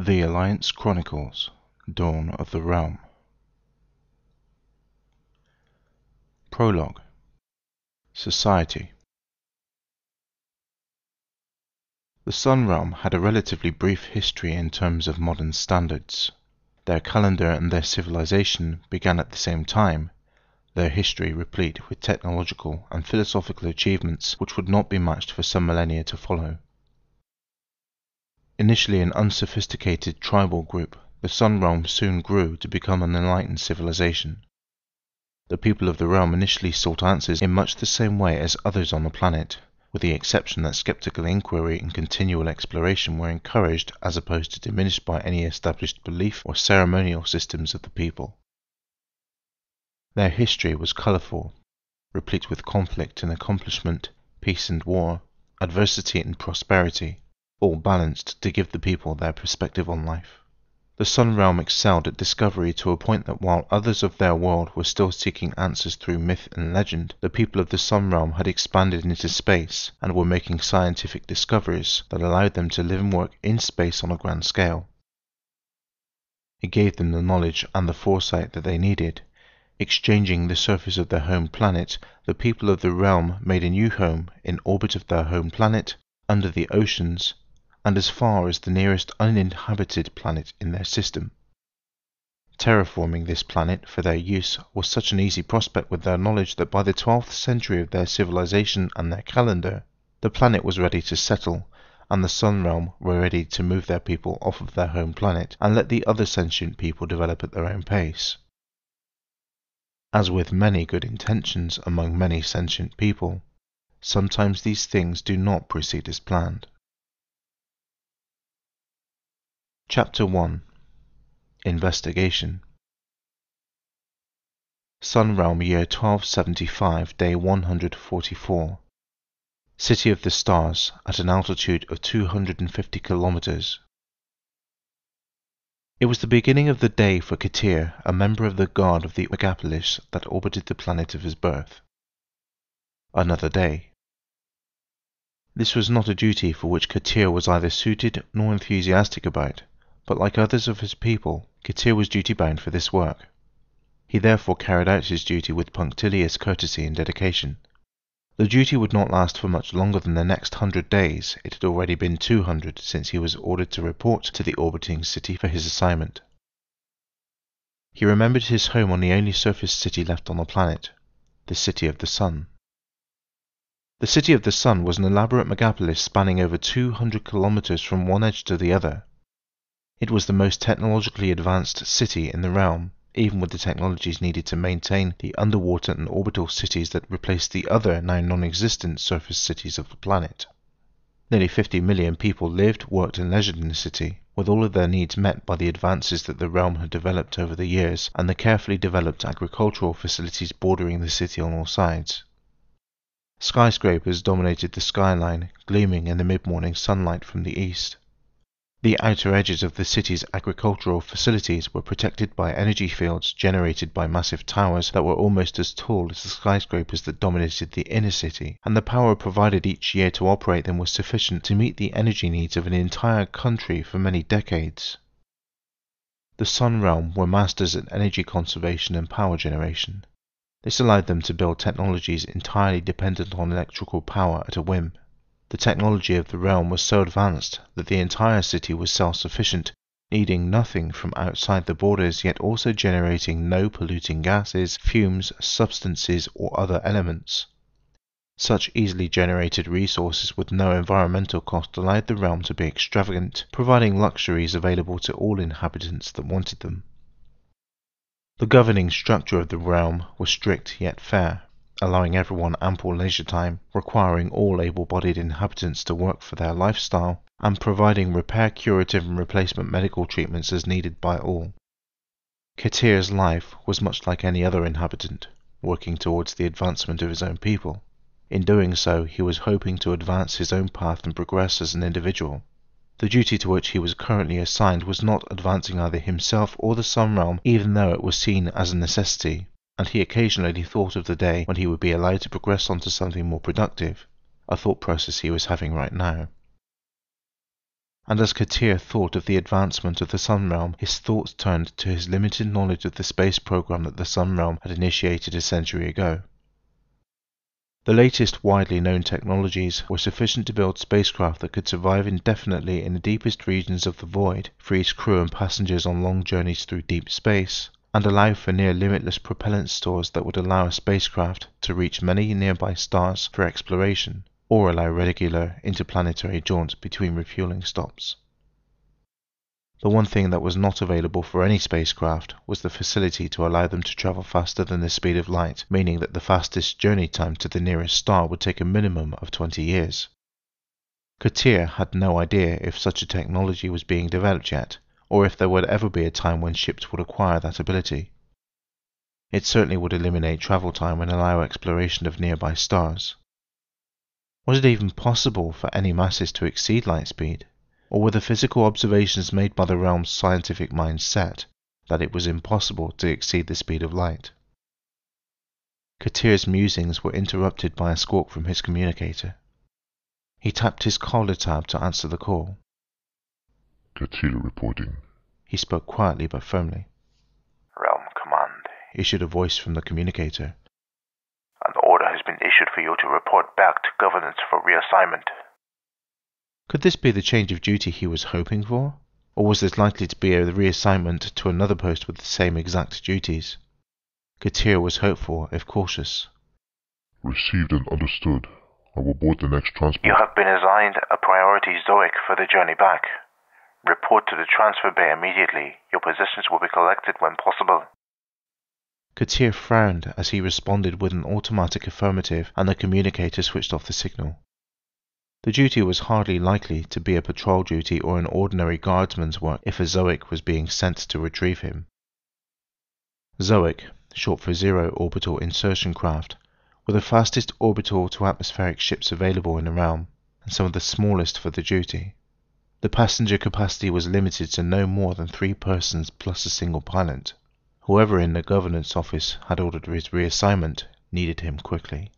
The Alliance Chronicles, Dawn of the Realm. Prologue. Society. The Sun Realm had a relatively brief history in terms of modern standards. Their calendar and their civilization began at the same time, their history replete with technological and philosophical achievements which would not be matched for some millennia to follow. Initially an unsophisticated tribal group, the Sun Realm soon grew to become an enlightened civilization. The people of the realm initially sought answers in much the same way as others on the planet, with the exception that skeptical inquiry and continual exploration were encouraged as opposed to diminished by any established belief or ceremonial systems of the people. Their history was colorful, replete with conflict and accomplishment, peace and war, adversity and prosperity, all balanced to give the people their perspective on life. The Sun Realm excelled at discovery to a point that while others of their world were still seeking answers through myth and legend, the people of the Sun Realm had expanded into space and were making scientific discoveries that allowed them to live and work in space on a grand scale. It gave them the knowledge and the foresight that they needed. Exchanging the surface of their home planet, the people of the realm made a new home in orbit of their home planet, under the oceans, and as far as the nearest uninhabited planet in their system. Terraforming this planet for their use was such an easy prospect with their knowledge that by the 12th century of their civilization and their calendar, the planet was ready to settle, and the Sun Realm were ready to move their people off of their home planet and let the other sentient people develop at their own pace. As with many good intentions among many sentient people, sometimes these things do not proceed as planned. Chapter 1. Investigation. Sun Realm Year 1275, Day 144. City of the Stars, at an altitude of 250 kilometers. It was the beginning of the day for Katir, a member of the guard of the Megapolis that orbited the planet of his birth. Another day. This was not a duty for which Katir was either suited nor enthusiastic about, but like others of his people, Katir was duty-bound for this work. He therefore carried out his duty with punctilious courtesy and dedication. The duty would not last for much longer than the next 100 days. It had already been 200 since he was ordered to report to the orbiting city for his assignment. He remembered his home on the only surface city left on the planet, the City of the Sun. The City of the Sun was an elaborate megapolis spanning over 200 kilometers from one edge to the other. It was the most technologically advanced city in the realm, even with the technologies needed to maintain the underwater and orbital cities that replaced the other, now non-existent, surface cities of the planet. Nearly 50 million people lived, worked and leisured in the city, with all of their needs met by the advances that the realm had developed over the years and the carefully developed agricultural facilities bordering the city on all sides. Skyscrapers dominated the skyline, gleaming in the mid-morning sunlight from the east. The outer edges of the city's agricultural facilities were protected by energy fields generated by massive towers that were almost as tall as the skyscrapers that dominated the inner city, and the power provided each year to operate them was sufficient to meet the energy needs of an entire country for many decades. The Sun Realm were masters at energy conservation and power generation. This allowed them to build technologies entirely dependent on electrical power at a whim. The technology of the realm was so advanced that the entire city was self-sufficient, needing nothing from outside the borders, yet also generating no polluting gases, fumes, substances, or other elements. Such easily generated resources with no environmental cost allowed the realm to be extravagant, providing luxuries available to all inhabitants that wanted them. The governing structure of the realm was strict yet fair, allowing everyone ample leisure time, requiring all able-bodied inhabitants to work for their lifestyle, and providing repair, curative and replacement medical treatments as needed by all. Katir's life was much like any other inhabitant, working towards the advancement of his own people. In doing so, he was hoping to advance his own path and progress as an individual. The duty to which he was currently assigned was not advancing either himself or the Sun Realm, even though it was seen as a necessity, and he occasionally thought of the day when he would be allowed to progress onto something more productive, a thought process he was having right now. and as Katir thought of the advancement of the Sun Realm, his thoughts turned to his limited knowledge of the space program that the Sun Realm had initiated a century ago. The latest widely known technologies were sufficient to build spacecraft that could survive indefinitely in the deepest regions of the void, freeze crew and passengers on long journeys through deep space, and allow for near-limitless propellant stores that would allow a spacecraft to reach many nearby stars for exploration, or allow regular interplanetary jaunts between refueling stops. The one thing that was not available for any spacecraft was the facility to allow them to travel faster than the speed of light, meaning that the fastest journey time to the nearest star would take a minimum of 20 years. Katir had no idea if such a technology was being developed yet, or if there would ever be a time when ships would acquire that ability. It certainly would eliminate travel time and allow exploration of nearby stars. Was it even possible for any masses to exceed light speed? Or were the physical observations made by the realm's scientific mind set that it was impossible to exceed the speed of light? Katir's musings were interrupted by a squawk from his communicator. He tapped his collar tab to answer the call. Katir reporting. He spoke quietly but firmly. Realm Command, Issued a voice from the communicator. An order has been issued for you to report back to governance for reassignment. Could this be the change of duty he was hoping for? Or was this likely to be a reassignment to another post with the same exact duties? Katir was hopeful, if cautious. Received and understood. I will board the next transport. You have been assigned a priority Zoic for the journey back. Report to the transfer bay immediately. Your possessions will be collected when possible. Katir frowned as he responded with an automatic affirmative, and the communicator switched off the signal. The duty was hardly likely to be a patrol duty or an ordinary guardsman's work if a Zoic was being sent to retrieve him. Zoic, short for Zero Orbital Insertion Craft, were the fastest orbital to atmospheric ships available in the realm, and some of the smallest for the duty. The passenger capacity was limited to no more than 3 persons plus a single pilot. Whoever in the governance office had ordered his reassignment needed him quickly.